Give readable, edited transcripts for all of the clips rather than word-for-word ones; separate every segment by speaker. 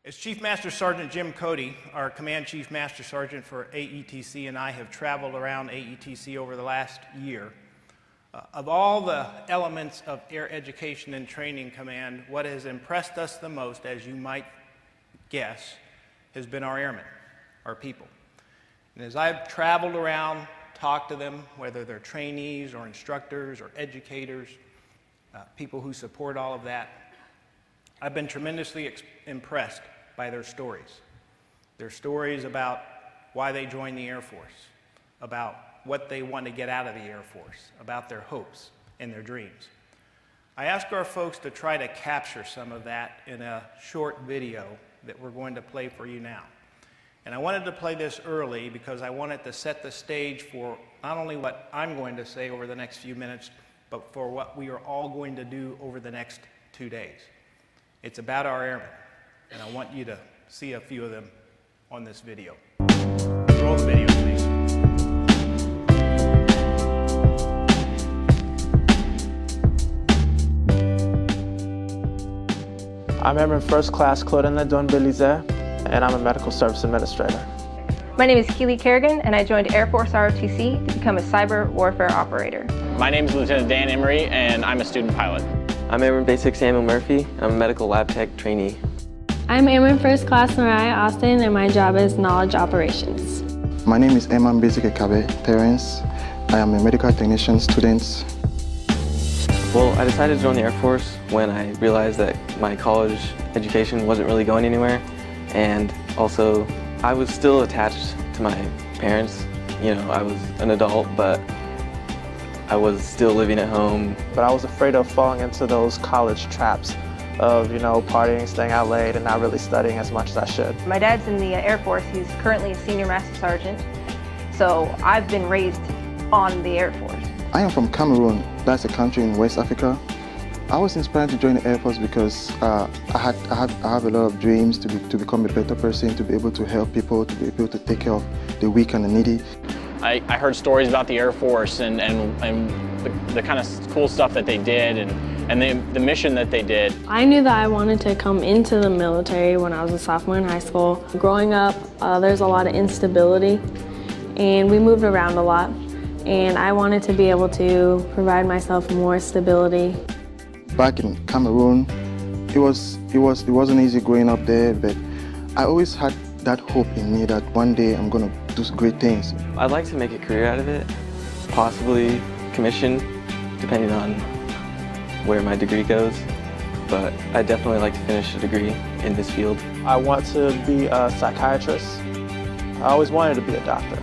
Speaker 1: As Chief Master Sergeant Jim Cody, our Command Chief Master Sergeant for AETC, and I have traveled around AETC over the last year. Of all the elements of Air Education and Training Command, what has impressed us the most, as you might guess, has been our airmen, our people. And as I've traveled around, talked to them, whether they're trainees or instructors or educators, people who support all of that, I've been tremendously impressed by their stories. Their stories about why they joined the Air Force, about what they want to get out of the Air Force, about their hopes and their dreams. I asked our folks to try to capture some of that in a short video that we're going to play for you now. And I wanted to play this early because I wanted to set the stage for not only what I'm going to say over the next few minutes, but for what we are all going to do over the next 2 days. It's about our airmen, and I want you to see a few of them on this video. Roll the video, please.
Speaker 2: I'm Airman First Class Claudine Ledon Belize, and I'm a medical service administrator.
Speaker 3: My name is Keely Kerrigan, and I joined Air Force ROTC to become a cyber warfare operator.
Speaker 4: My name is Lieutenant Dan Emery, and I'm a student pilot.
Speaker 5: I'm Airman Basic Samuel Murphy. I'm a medical lab tech trainee.
Speaker 6: I'm Airman First Class Mariah Austin, and my job is knowledge operations.
Speaker 7: My name is Airman Basic Ekabe Terence. I am a medical technician student.
Speaker 5: Well, I decided to join the Air Force when I realized that my college education wasn't really going anywhere, and also I was still attached to my parents. You know, I was an adult, but I was still living at home.
Speaker 2: But I was afraid of falling into those college traps of, partying, staying out late, and not really studying as much as I should.
Speaker 3: My dad's in the Air Force. He's currently a senior master sergeant. So I've been raised on the Air Force.
Speaker 7: I am from Cameroon. That's a country in West Africa. I was inspired to join the Air Force because I have a lot of dreams to become a better person, to be able to help people, to be able to take care of the weak and the needy.
Speaker 4: I heard stories about the Air Force and the kind of cool stuff that they did and the mission that they did.
Speaker 6: I knew that I wanted to come into the military when I was a sophomore in high school. Growing up, there's a lot of instability, and we moved around a lot. And I wanted to be able to provide myself more stability.
Speaker 7: Back in Cameroon, it wasn't easy growing up there, but I always had that hope in me that one day I'm gonna do great things.
Speaker 5: I'd like to make a career out of it, possibly commission, depending on where my degree goes. But I'd definitely like to finish a degree in this field.
Speaker 2: I want to be a psychiatrist. I always wanted to be a doctor,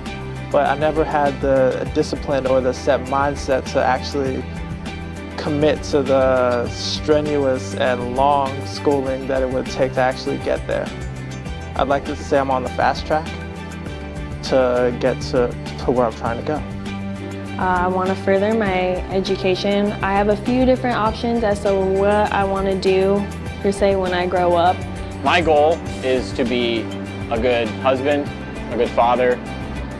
Speaker 2: but I never had the discipline or the set mindset to actually commit to the strenuous and long schooling that it would take to actually get there. I'd like to say I'm on the fast track to get to where I'm trying to go.
Speaker 6: I want to further my education. I have a few different options as to what I want to do, per se, when I grow up.
Speaker 4: My goal is to be a good husband, a good father,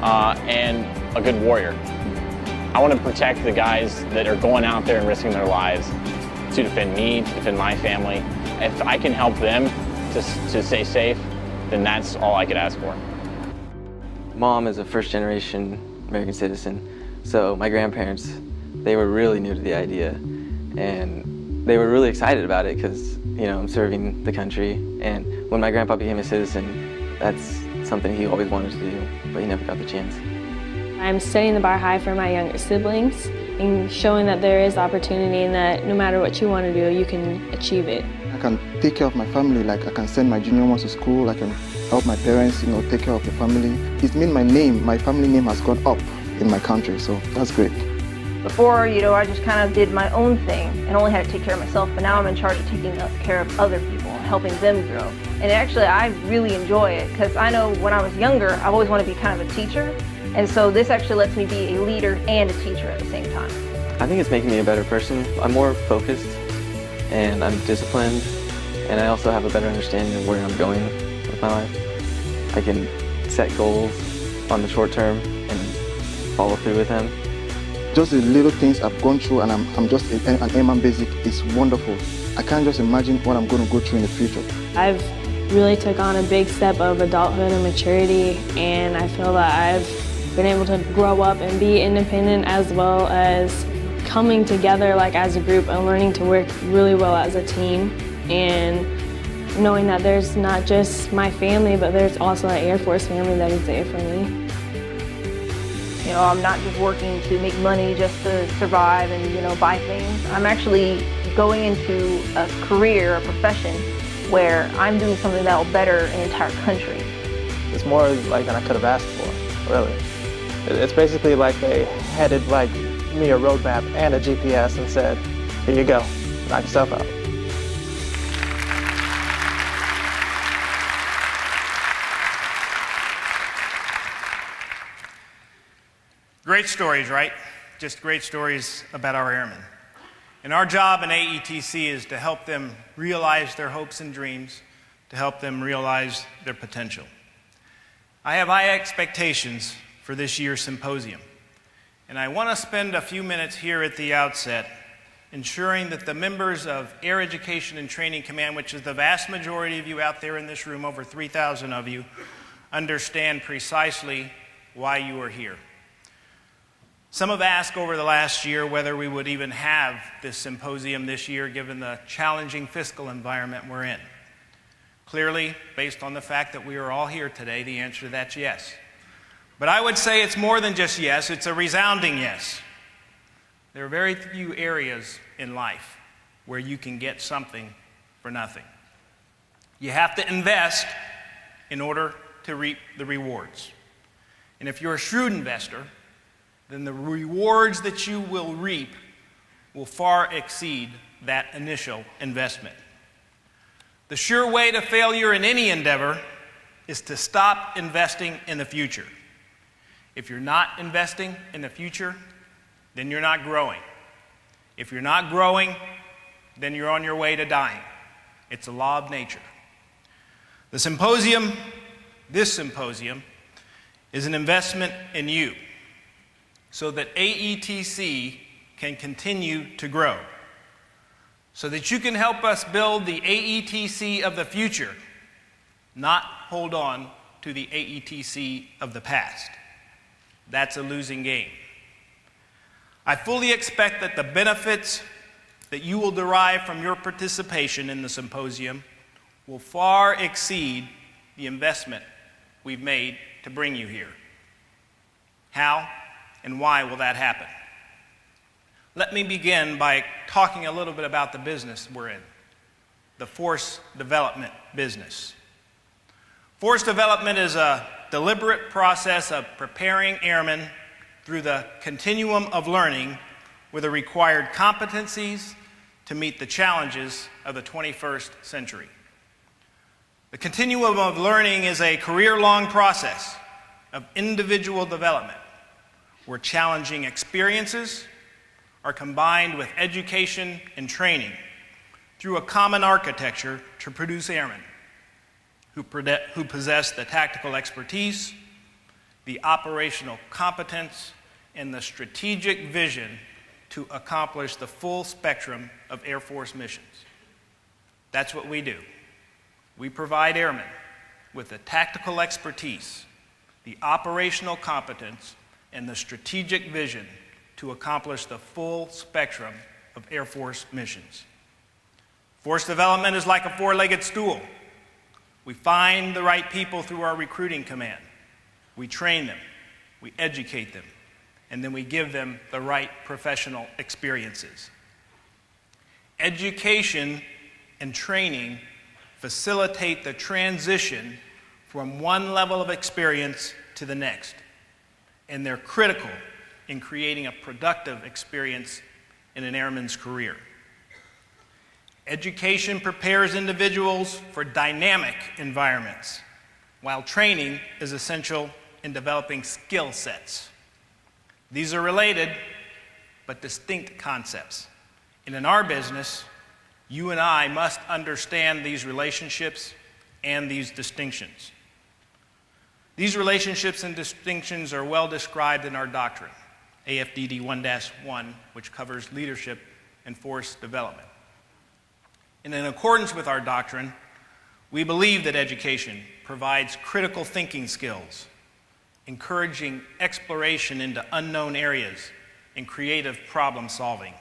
Speaker 4: and a good warrior. I want to protect the guys that are going out there and risking their lives to defend me, to defend my family. If I can help them to stay safe, then that's all I could ask for.
Speaker 5: Mom is a first-generation American citizen, so my grandparents, they were really new to the idea, and they were really excited about it because, I'm serving the country, and when my grandpa became a citizen, that's something he always wanted to do, but he never got the chance.
Speaker 6: I'm setting the bar high for my younger siblings and showing that there is opportunity and that no matter what you want to do, you can achieve it.
Speaker 7: I can take care of my family, like I can send my junior ones to school, I can help my parents, take care of the family. It means my family name has gone up in my country, so that's great.
Speaker 3: Before, I just kind of did my own thing and only had to take care of myself, but now I'm in charge of taking care of other people and helping them grow. And actually, I really enjoy it because I know when I was younger, I've always wanted to be kind of a teacher. And so this actually lets me be a leader and a teacher at the same time.
Speaker 5: I think it's making me a better person. I'm more focused, and I'm disciplined, and I also have a better understanding of where I'm going with my life. I can set goals on the short term and follow through with them.
Speaker 7: Just the little things I've gone through, and I'm just an Airman Basic is wonderful. I can't just imagine what I'm going to go through in the future.
Speaker 6: I've really took on a big step of adulthood and maturity, and I feel that I've been able to grow up and be independent, as well as coming together like as a group and learning to work really well as a team, and knowing that there's not just my family, but there's also an Air Force family that is there for me.
Speaker 3: You know, I'm not just working to make money just to survive and, you know, buy things. I'm actually going into a career, a profession, where I'm doing something that will better an entire country.
Speaker 2: It's more like than I could have asked for, really. It's basically like they headed like me a roadmap and a GPS and said, here you go, knock yourself out.
Speaker 1: Great stories, right? Just great stories about our airmen. And our job in AETC is to help them realize their hopes and dreams, to help them realize their potential. I have high expectations for this year's symposium, and I want to spend a few minutes here at the outset ensuring that the members of Air Education and Training Command, which is the vast majority of you out there in this room, over 3,000 of you, understand precisely why you are here. Some have asked over the last year whether we would even have this symposium this year given the challenging fiscal environment we're in. Clearly, based on the fact that we are all here today, the answer to that's yes. But I would say it's more than just yes, it's a resounding yes. There are very few areas in life where you can get something for nothing. You have to invest in order to reap the rewards. And if you're a shrewd investor, then the rewards that you will reap will far exceed that initial investment. The sure way to failure in any endeavor is to stop investing in the future. If you're not investing in the future, then you're not growing. If you're not growing, then you're on your way to dying. It's a law of nature. This symposium is an investment in you, so that AETC can continue to grow, so that you can help us build the AETC of the future, not hold on to the AETC of the past. That's a losing game. I fully expect that the benefits that you will derive from your participation in the symposium will far exceed the investment we've made to bring you here. How and why will that happen? Let me begin by talking a little bit about the business we're in, the force development business. Force development is a deliberate process of preparing airmen through the continuum of learning with the required competencies to meet the challenges of the 21st century. The continuum of learning is a career-long process of individual development, where challenging experiences are combined with education and training through a common architecture to produce airmen who possess the tactical expertise, the operational competence, and the strategic vision to accomplish the full spectrum of Air Force missions. That's what we do. We provide airmen with the tactical expertise, the operational competence, and the strategic vision to accomplish the full spectrum of Air Force missions. Force development is like a four-legged stool. We find the right people through our recruiting command. We train them, we educate them, and then we give them the right professional experiences. Education and training facilitate the transition from one level of experience to the next, and they're critical in creating a productive experience in an airman's career. Education prepares individuals for dynamic environments, while training is essential in developing skill sets. These are related but distinct concepts. And in our business, you and I must understand these relationships and these distinctions. These relationships and distinctions are well described in our doctrine, AFDD 1-1, which covers leadership and force development. And in accordance with our doctrine, We believe that education provides critical thinking skills, encouraging exploration into unknown areas and creative problem solving.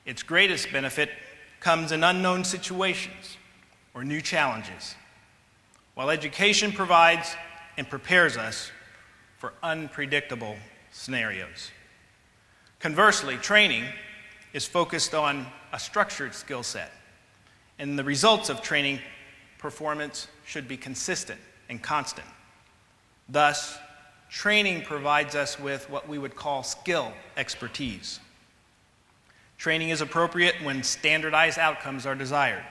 Speaker 1: Its greatest benefit comes in unknown situations or new challenges, while education provides and prepares us for unpredictable scenarios. Conversely, training is focused on a structured skill set, and the results of training performance should be consistent and constant. Thus, training provides us with what we would call skill expertise. Training is appropriate when standardized outcomes are desired.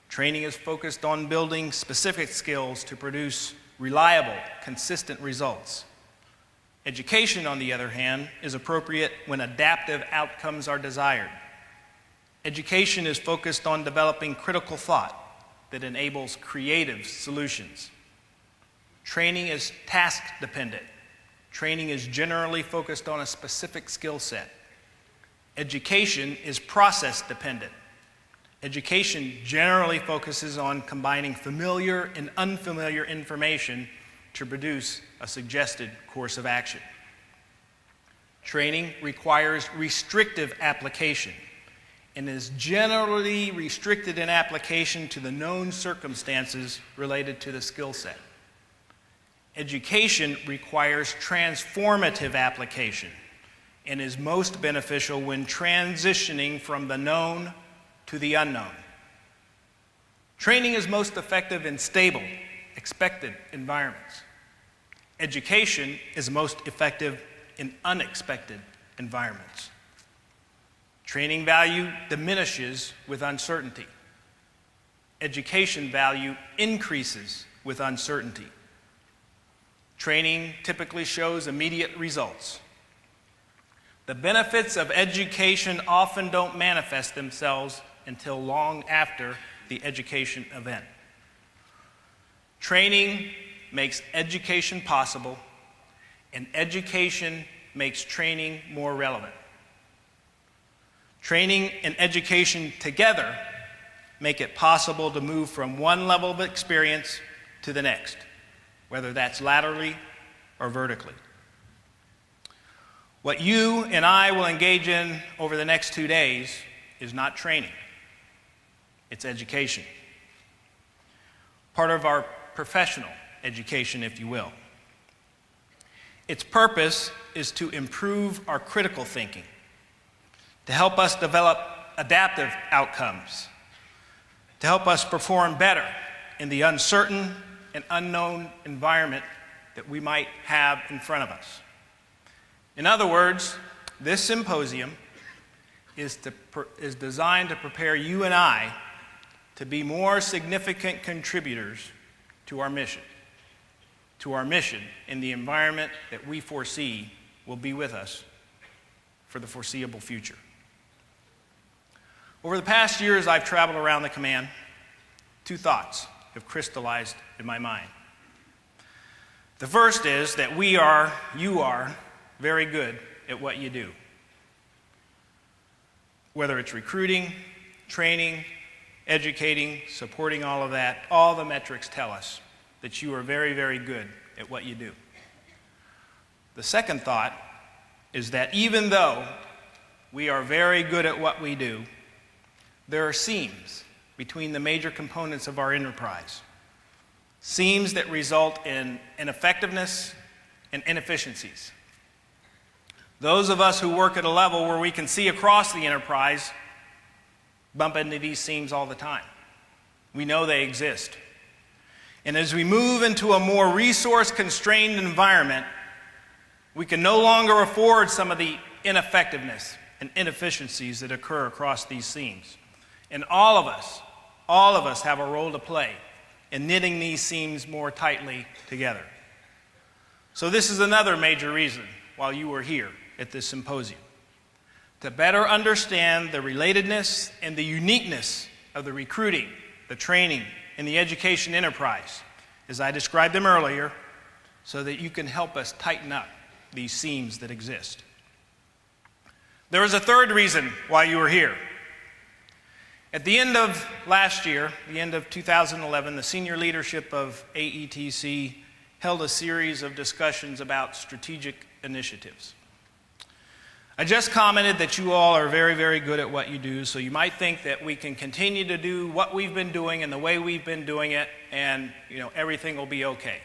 Speaker 1: Training is focused on building specific skills to produce reliable, consistent results. Education, on the other hand, is appropriate when adaptive outcomes are desired. Education is focused on developing critical thought that enables creative solutions. Training is task-dependent. Training is generally focused on a specific skill set. Education is process-dependent. Education generally focuses on combining familiar and unfamiliar information to produce a suggested course of action. Training requires restrictive application and is generally restricted in application to the known circumstances related to the skill set. Education requires transformative application and is most beneficial when transitioning from the known to the unknown. Training is most effective in stable, expected environments. Education is most effective in unexpected environments. Training value diminishes with uncertainty. Education value increases with uncertainty. Training typically shows immediate results. The benefits of education often don't manifest themselves until long after the education event. Training makes education possible, and education makes training more relevant. Training and education together make it possible to move from one level of experience to the next, whether that's laterally or vertically. What you and I will engage in over the next 2 days is not training, it's education. Part of our professional education, if you will. Its purpose is to improve our critical thinking, to help us develop adaptive outcomes, to help us perform better in the uncertain and unknown environment that we might have in front of us. In other words, this symposium is designed to prepare you and I to be more significant contributors to our mission in the environment that we foresee will be with us for the foreseeable future. Over the past year, as I've traveled around the command, 2 thoughts have crystallized in my mind. The first is that you are very good at what you do. Whether it's recruiting, training, educating, supporting all of that, all the metrics tell us that you are very, very good at what you do. The second thought is that even though we are very good at what we do, there are seams between the major components of our enterprise. Seams that result in ineffectiveness and inefficiencies. Those of us who work at a level where we can see across the enterprise bump into these seams all the time. We know they exist. And as we move into a more resource-constrained environment, we can no longer afford some of the ineffectiveness and inefficiencies that occur across these seams. And all of us have a role to play in knitting these seams more tightly together. So this is another major reason why you were here at this symposium, to better understand the relatedness and the uniqueness of the recruiting, the training, and the education enterprise, as I described them earlier, so that you can help us tighten up these seams that exist. There is a third reason why you are here, At the end of last year, the end of 2011, the senior leadership of AETC held a series of discussions about strategic initiatives. I just commented that you all are very, very good at what you do, so you might think that we can continue to do what we've been doing and the way we've been doing it, and everything will be okay.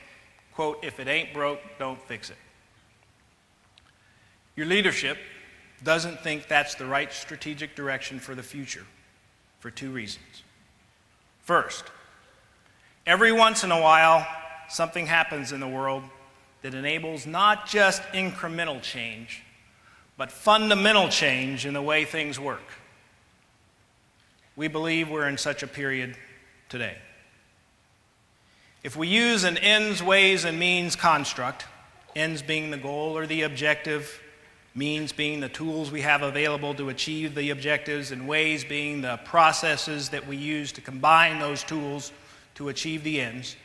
Speaker 1: Quote, if it ain't broke, don't fix it. Your leadership doesn't think that's the right strategic direction for the future for two reasons. First, every once in a while, something happens in the world that enables not just incremental change, but fundamental change in the way things work. We believe we're in such a period today. If we use an ends, ways, and means construct, ends being the goal or the objective, means being the tools we have available to achieve the objectives, and ways being the processes that we use to combine those tools to achieve the ends,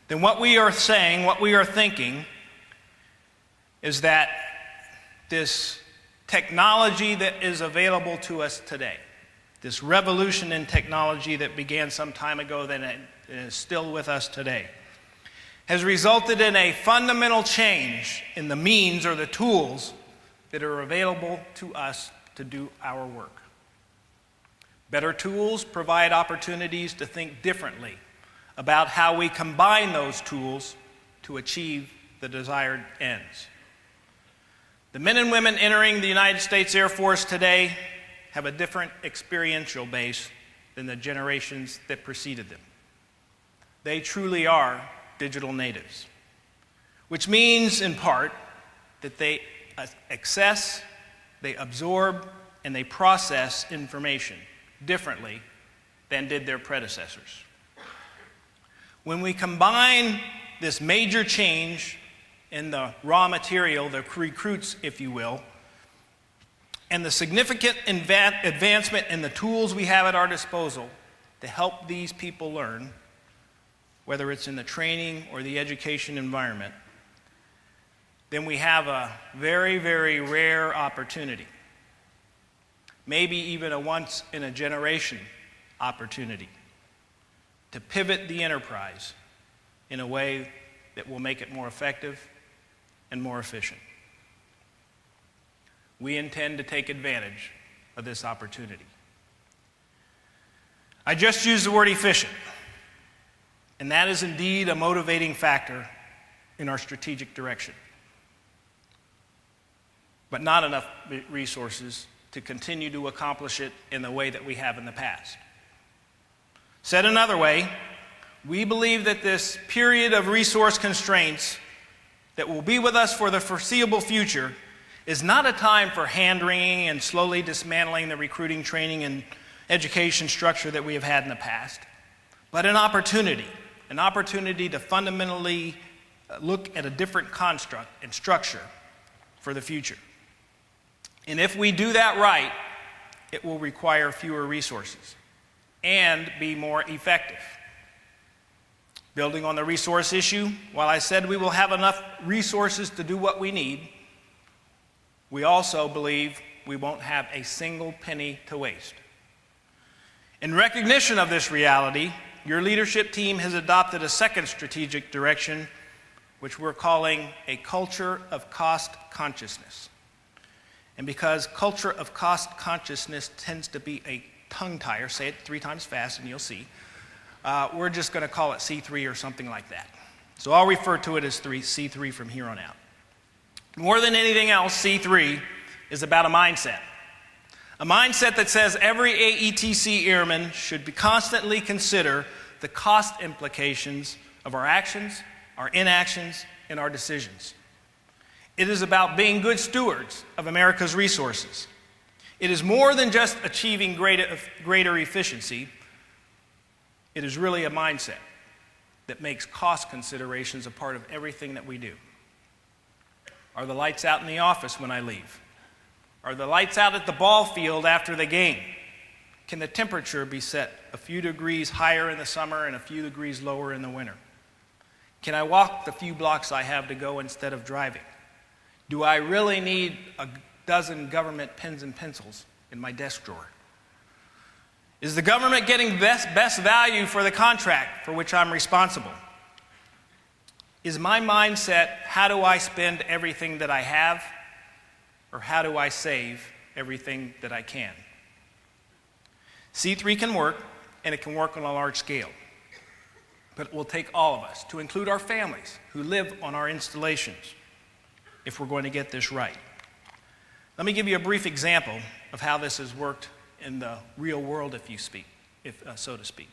Speaker 1: then what we are saying, what we are thinking, is that this technology that is available to us today, this revolution in technology that began some time ago and is still with us today, has resulted in a fundamental change in the means or the tools that are available to us to do our work. Better tools provide opportunities to think differently about how we combine those tools to achieve the desired ends. The men and women entering the United States Air Force today have a different experiential base than the generations that preceded them. They truly are digital natives, which means in part that they access, they absorb, and they process information differently than did their predecessors. When we combine this major change in the raw material, the recruits, if you will, and the significant advancement in the tools we have at our disposal to help these people learn, whether it's in the training or the education environment, then we have a very, very rare opportunity, maybe even a once-in-a-generation opportunity, to pivot the enterprise in a way that will make it more effective and more efficient. We intend to take advantage of this opportunity. I just used the word efficient, and that is indeed a motivating factor in our strategic direction, but not enough resources to continue to accomplish it in the way that we have in the past. Said another way, we believe that this period of resource constraints that will be with us for the foreseeable future is not a time for hand-wringing and slowly dismantling the recruiting, training, and education structure that we have had in the past, but an opportunity to fundamentally look at a different construct and structure for the future. And if we do that right, it will require fewer resources and be more effective. Building on the resource issue, while I said we will have enough resources to do what we need, we also believe we won't have a single penny to waste. In recognition of this reality, your leadership team has adopted a second strategic direction, which we're calling a culture of cost consciousness. And because culture of cost consciousness tends to be a tongue tire, say it 3 times fast and you'll see, we're just going to call it C3 or something like that. So I'll refer to it as C3 from here on out. More than anything else, C3 is about a mindset. A mindset that says every AETC airman should constantly consider the cost implications of our actions, our inactions, and our decisions. It is about being good stewards of America's resources. It is more than just achieving greater efficiency. It is really a mindset that makes cost considerations a part of everything that we do. Are the lights out in the office when I leave? Are the lights out at the ball field after the game? Can the temperature be set a few degrees higher in the summer and a few degrees lower in the winter? Can I walk the few blocks I have to go instead of driving? Do I really need a dozen government pens and pencils in my desk drawer? Is the government getting best value for the contract for which I'm responsible? Is my mindset, how do I spend everything that I have, or how do I save everything that I can? C3 can work, and it can work on a large scale. But it will take all of us, to include our families who live on our installations, if we're going to get this right. Let me give you a brief example of how this has worked in the real world, so to speak.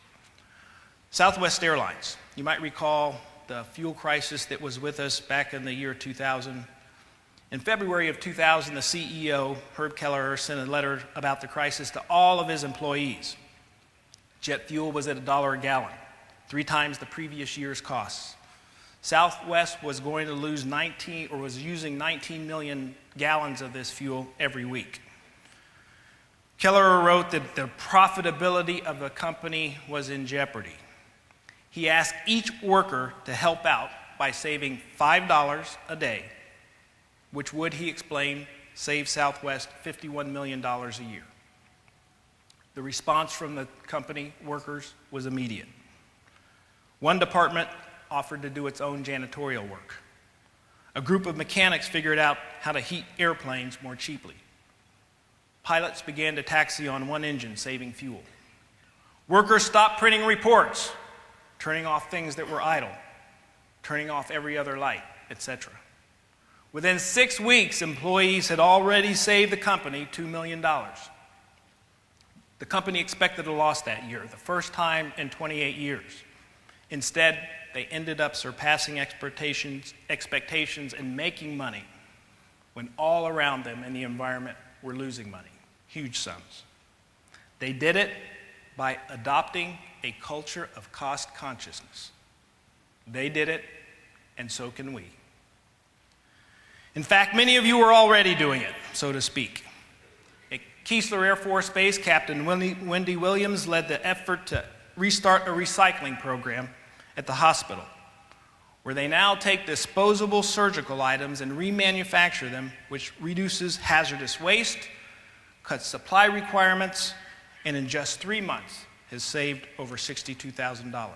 Speaker 1: Southwest Airlines. You might recall the fuel crisis that was with us back in the year 2000. In February of 2000, the CEO, Herb Kelleher, sent a letter about the crisis to all of his employees. Jet fuel was at $1 a gallon, 3 times the previous year's costs. Southwest was going to lose was using 19 million gallons of this fuel every week. Kelleher wrote that the profitability of the company was in jeopardy. He asked each worker to help out by saving $5 a day, which would, he explained, save Southwest $51 million a year. The response from the company workers was immediate. One department offered to do its own janitorial work. A group of mechanics figured out how to heat airplanes more cheaply. Pilots began to taxi on one engine, saving fuel. Workers stopped printing reports, turning off things that were idle, turning off every other light, etc. Within 6 weeks, employees had already saved the company $2 million. The company expected a loss that year, the first time in 28 years. Instead, they ended up surpassing expectations and making money when all around them in the environment were losing money, huge sums. They did it by adopting a culture of cost consciousness. They did it, and so can we. In fact, many of you are already doing it, so to speak. At Keesler Air Force Base, Captain Wendy Williams led the effort to restart a recycling program at the hospital, where they now take disposable surgical items and remanufacture them, which reduces hazardous waste, cuts supply requirements, and in just 3 months has saved over $62,000.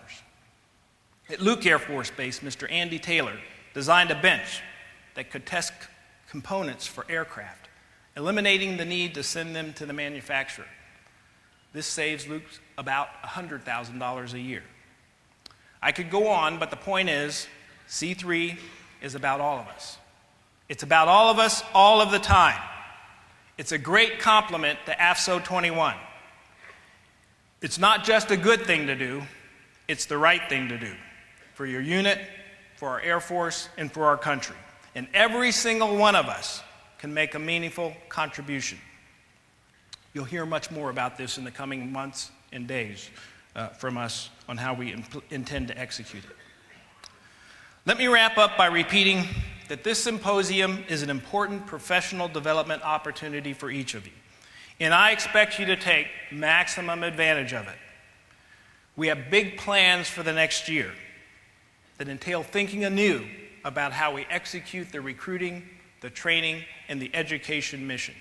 Speaker 1: At Luke Air Force Base, Mr. Andy Taylor designed a bench that could test components for aircraft, eliminating the need to send them to the manufacturer. This saves Luke about $100,000 a year. I could go on, but the point is, C3 is about all of us. It's about all of us all of the time. It's a great compliment to AFSO 21. It's not just a good thing to do, it's the right thing to do for your unit, for our Air Force, and for our country. And every single one of us can make a meaningful contribution. You'll hear much more about this in the coming months and days from us on how we intend to execute it. Let me wrap up by repeating that this symposium is an important professional development opportunity for each of you, and I expect you to take maximum advantage of it. We have big plans for the next year that entail thinking anew about how we execute the recruiting, the training, and the education mission,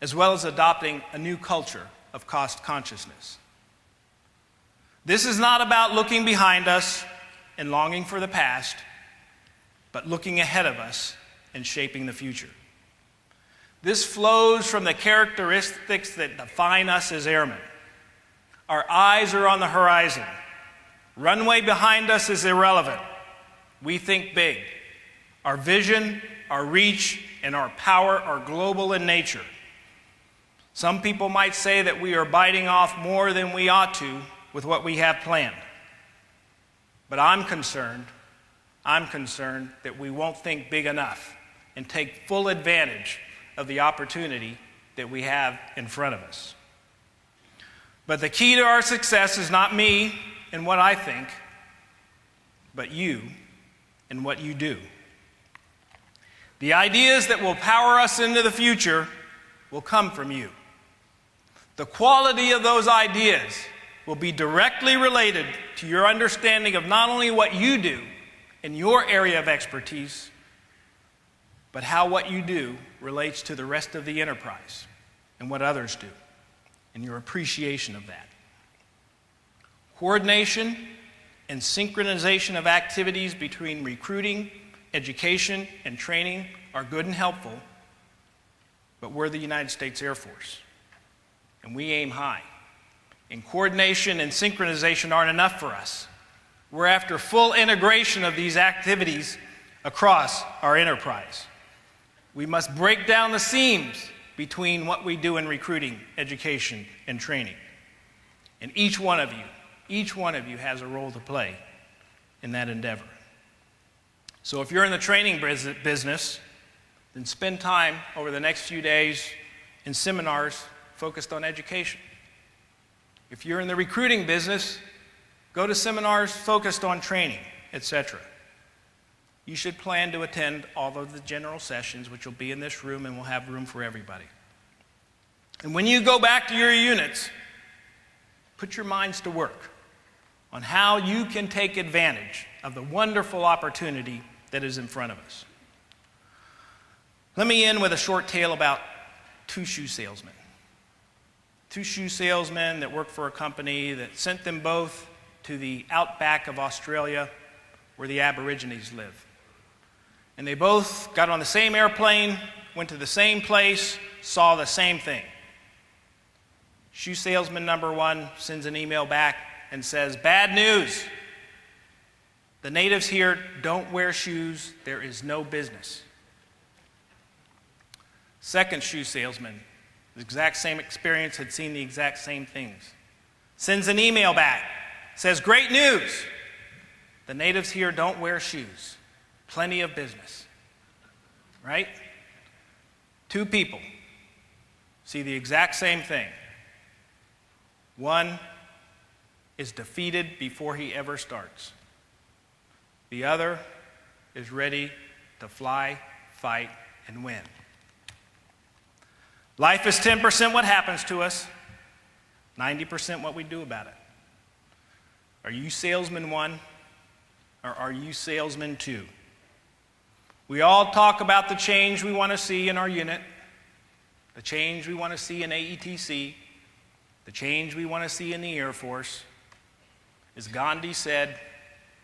Speaker 1: as well as adopting a new culture of cost consciousness. This is not about looking behind us and longing for the past, but looking ahead of us and shaping the future. This flows from the characteristics that define us as airmen. Our eyes are on the horizon. Runway behind us is irrelevant. We think big. Our vision, our reach, and our power are global in nature. Some people might say that we are biting off more than we ought to with what we have planned. But I'm concerned that we won't think big enough and take full advantage of the opportunity that we have in front of us. But the key to our success is not me and what I think, but you and what you do. The ideas that will power us into the future will come from you. The quality of those ideas will be directly related to your understanding of not only what you do in your area of expertise, but how what you do relates to the rest of the enterprise and what others do. and your appreciation of that. Coordination and synchronization of activities between recruiting, education, and training are good and helpful, but we're the United States Air Force, and we aim high. And coordination and synchronization aren't enough for us. We're after full integration of these activities across our enterprise. We must break down the seams between what we do in recruiting, education, and training. And each one of you has a role to play in that endeavor. So if you're in the training business, then spend time over the next few days in seminars focused on education. If you're in the recruiting business, go to seminars focused on training, etc. You should plan to attend all of the general sessions, which will be in this room, and we'll have room for everybody. And when you go back to your units, put your minds to work on how you can take advantage of the wonderful opportunity that is in front of us. Let me end with a short tale about two shoe salesmen. Two shoe salesmen that worked for a company that sent them both to the outback of Australia where the Aborigines live. And they both got on the same airplane, went to the same place, saw the same thing. Shoe salesman number one sends an email back and says, "Bad news. The natives here don't wear shoes. There is no business." Second shoe salesman, the exact same experience, had seen the exact same things. Sends an email back, says, "Great news. The natives here don't wear shoes. Plenty of business." Right? Two people see the exact same thing. One is defeated before he ever starts. The other is ready to fly, fight, and win. Life is 10% what happens to us, 90% what we do about it. Are you salesman one, or are you salesman two? We all talk about the change we want to see in our unit, the change we want to see in AETC, the change we want to see in the Air Force. As Gandhi said,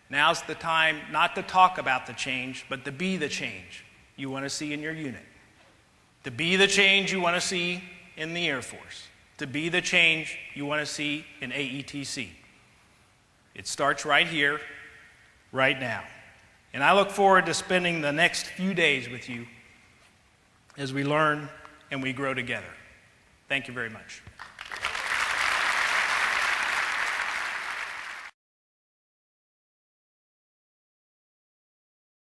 Speaker 1: now's the time not to talk about the change, but to be the change you want to see in your unit. To be the change you want to see in the Air Force. To be the change you want to see in AETC. It starts right here, right now. And I look forward to spending the next few days with you as we learn and we grow together. Thank you very much.